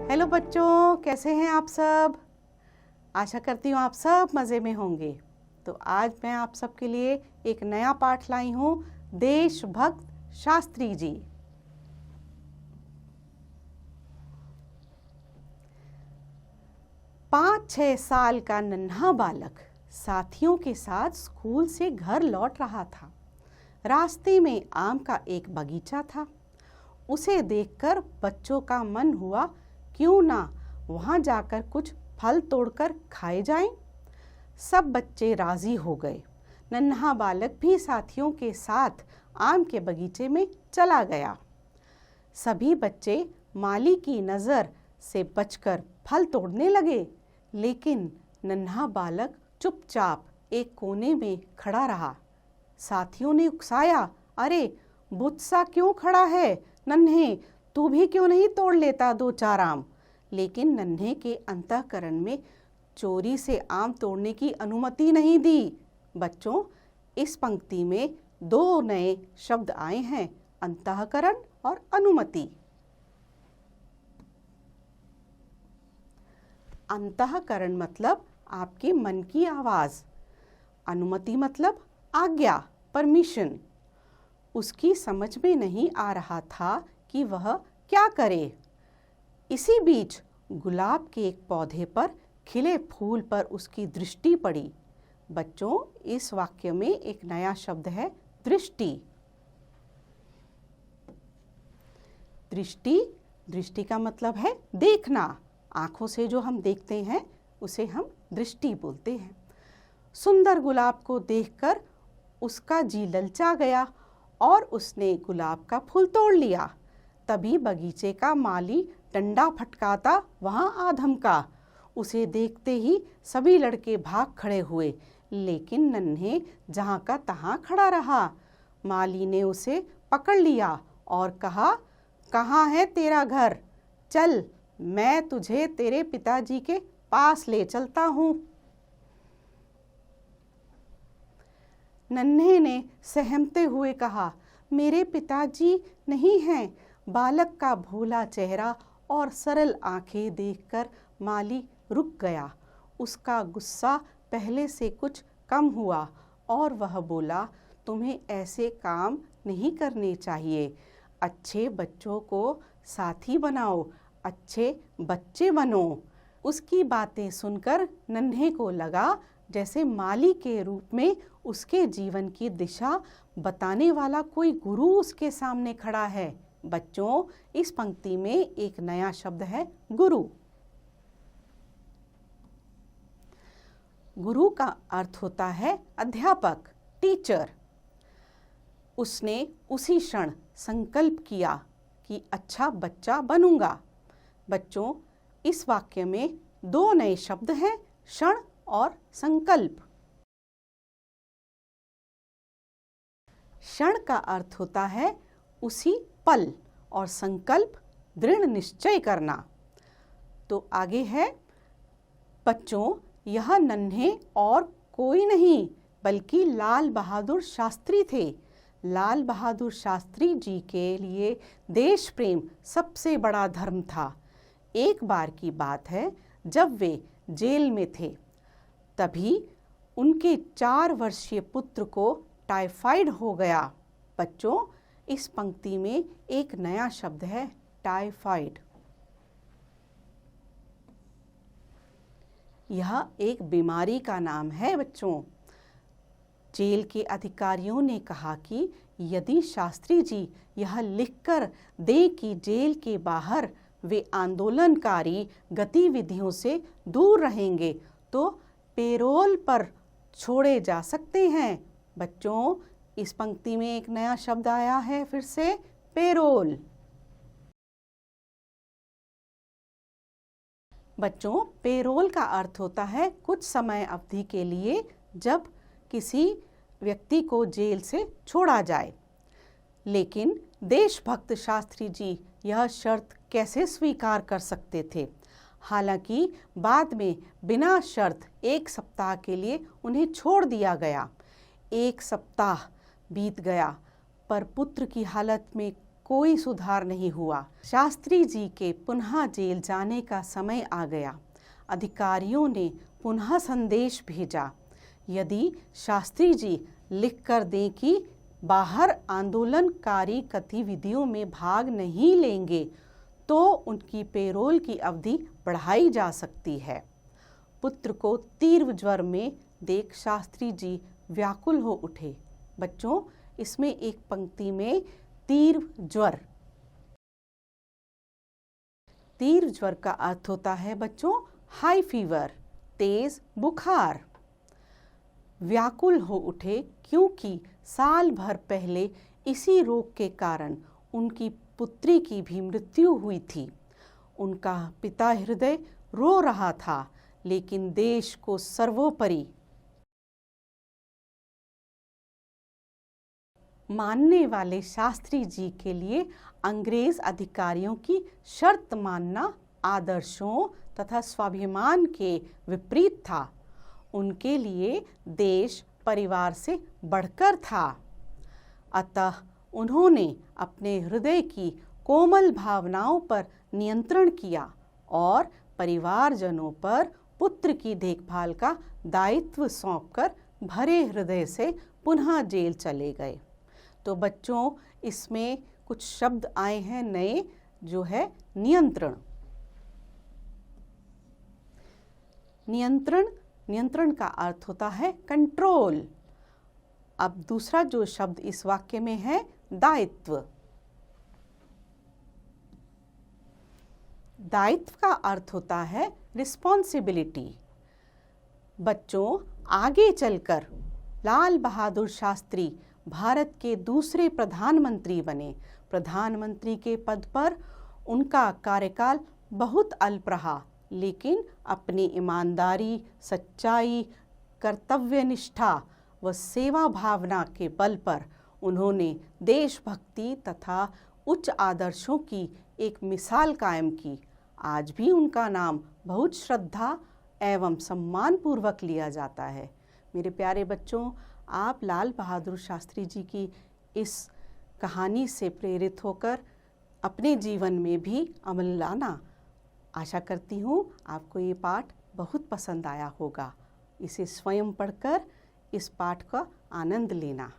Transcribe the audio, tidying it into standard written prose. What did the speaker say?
Hello बच्चों, कैसे हैं आप सब। आशा करती हूँ आप सब मज़े में होंगे। तो आज मैं आप सबके लिए एक नया पाठ लाई हूँ, देशभक्त शास्त्री जी। पाँच 6 साल का नन्हा बालक साथियों के साथ स्कूल से घर लौट रहा था। रास्ते में आम का एक बगीचा था। उसे देखकर बच्चों का मन हुआ, क्यों ना वहाँ जाकर कुछ फल तोड़कर खाए जाएं। सब बच्चे राजी हो गए। नन्हा बालक भी साथियों के साथ आम के बगीचे में चला गया। सभी बच्चे माली की नज़र से बचकर फल तोड़ने लगे, लेकिन नन्हा बालक चुपचाप एक कोने में खड़ा रहा। साथियों ने उकसाया, अरे बुत्सा क्यों खड़ा है नन्हे, तू भी क्यों नहीं तोड़ लेता 2-4 आम। लेकिन नन्हे के अंतःकरण में चोरी से आम तोड़ने की अनुमति नहीं दी। बच्चों, इस पंक्ति में 2 नए शब्द आए हैं, अंतःकरण और अनुमति। अंतःकरण मतलब आपके मन की आवाज़, अनुमति मतलब आज्ञा, परमिशन। उसकी समझ में नहीं आ रहा था कि वह क्या करे। इसी बीच गुलाब के एक पौधे पर खिले फूल पर उसकी दृष्टि पड़ी। बच्चों, इस वाक्य में एक नया शब्द है, दृष्टि। दृष्टि, दृष्टि का मतलब है देखना। आँखों से जो हम देखते हैं उसे हम दृष्टि बोलते हैं। सुंदर गुलाब को देखकर उसका जी ललचा गया और उसने गुलाब का फूल तोड़ लिया। तभी बगीचे का माली डंडा फटकाता वहाँ आ धमका। उसे देखते ही सभी लड़के भाग खड़े हुए, लेकिन नन्हे जहाँ का तहाँ खड़ा रहा। माली ने उसे पकड़ लिया और कहा, कहाँ है तेरा घर? चल, मैं तुझे तेरे पिताजी के पास ले चलता हूँ। नन्हे ने सहमते हुए कहा, मेरे पिताजी नहीं हैं। बालक का भोला चेहरा और सरल आंखें देखकर माली रुक गया। उसका गुस्सा पहले से कुछ कम हुआ और वह बोला, तुम्हें ऐसे काम नहीं करने चाहिए। अच्छे बच्चों को साथी बनाओ, अच्छे बच्चे बनो। उसकी बातें सुनकर नन्हे को लगा जैसे माली के रूप में उसके जीवन की दिशा बताने वाला कोई गुरु उसके सामने खड़ा है। बच्चों, इस पंक्ति में एक नया शब्द है, गुरु। गुरु का अर्थ होता है अध्यापक, टीचर। उसने उसी क्षण संकल्प किया कि अच्छा बच्चा बनूंगा। बच्चों, इस वाक्य में 2 नए शब्द हैं, क्षण और संकल्प। क्षण का अर्थ होता है उसी पल और संकल्प दृढ़ निश्चय करना। तो आगे है, बच्चों, यह नन्हे और कोई नहीं बल्कि लाल बहादुर शास्त्री थे। लाल बहादुर शास्त्री जी के लिए देश प्रेम सबसे बड़ा धर्म था। एक बार की बात है, जब वे जेल में थे, तभी उनके 4 वर्षीय पुत्र को टाइफाइड हो गया। बच्चों, इस पंक्ति में एक नया शब्द है, टाइफाइड। यह एक बीमारी का नाम है। बच्चों, जेल के अधिकारियों ने कहा कि यदि शास्त्री जी यह लिखकर दें कि जेल के बाहर वे आंदोलनकारी गतिविधियों से दूर रहेंगे, तो पेरोल पर छोड़े जा सकते हैं। बच्चों, इस पंक्ति में एक नया शब्द आया है, फिर से, पेरोल। बच्चों, पेरोल का अर्थ होता है कुछ समय अवधि के लिए जब किसी व्यक्ति को जेल से छोड़ा जाए। लेकिन देशभक्त शास्त्री जी यह शर्त कैसे स्वीकार कर सकते थे? हालांकि बाद में बिना शर्त 1 सप्ताह के लिए उन्हें छोड़ दिया गया। 1 सप्ताह बीत गया, पर पुत्र की हालत में कोई सुधार नहीं हुआ। शास्त्री जी के पुनः जेल जाने का समय आ गया। अधिकारियों ने पुनः संदेश भेजा, यदि शास्त्री जी लिख कर दें कि बाहर आंदोलनकारी गतिविधियों में भाग नहीं लेंगे तो उनकी पेरोल की अवधि बढ़ाई जा सकती है। पुत्र को तीव्र ज्वर में देख शास्त्री जी व्याकुल हो उठे। बच्चों, इसमें एक पंक्ति में तीव्र ज्वर, तीव्र ज्वर का अर्थ होता है बच्चों हाई फीवर, तेज बुखार। व्याकुल हो उठे क्योंकि साल भर पहले इसी रोग के कारण उनकी पुत्री की भी मृत्यु हुई थी। उनका पिता हृदय रो रहा था, लेकिन देश को सर्वोपरि मानने वाले शास्त्री जी के लिए अंग्रेज अधिकारियों की शर्त मानना आदर्शों तथा स्वाभिमान के विपरीत था। उनके लिए देश परिवार से बढ़कर था। अतः उन्होंने अपने हृदय की कोमल भावनाओं पर नियंत्रण किया और परिवारजनों पर पुत्र की देखभाल का दायित्व सौंपकर भरे हृदय से पुनः जेल चले गए। तो बच्चों, इसमें कुछ शब्द आए हैं नए, जो है नियंत्रण। नियंत्रण, नियंत्रण का अर्थ होता है कंट्रोल। अब दूसरा जो शब्द इस वाक्य में है दायित्व। दायित्व का अर्थ होता है रिस्पॉन्सिबिलिटी। बच्चों, आगे चलकर लाल बहादुर शास्त्री भारत के दूसरे प्रधानमंत्री बने। प्रधानमंत्री के पद पर उनका कार्यकाल बहुत अल्प रहा, लेकिन अपनी ईमानदारी, सच्चाई, कर्तव्यनिष्ठा व सेवा भावना के बल पर उन्होंने देशभक्ति तथा उच्च आदर्शों की एक मिसाल कायम की। आज भी उनका नाम बहुत श्रद्धा एवं सम्मानपूर्वक लिया जाता है। मेरे प्यारे बच्चों, आप लाल बहादुर शास्त्री जी की इस कहानी से प्रेरित होकर अपने जीवन में भी अमल लाना। आशा करती हूँ आपको ये पाठ बहुत पसंद आया होगा। इसे स्वयं पढ़कर इस पाठ का आनंद लेना।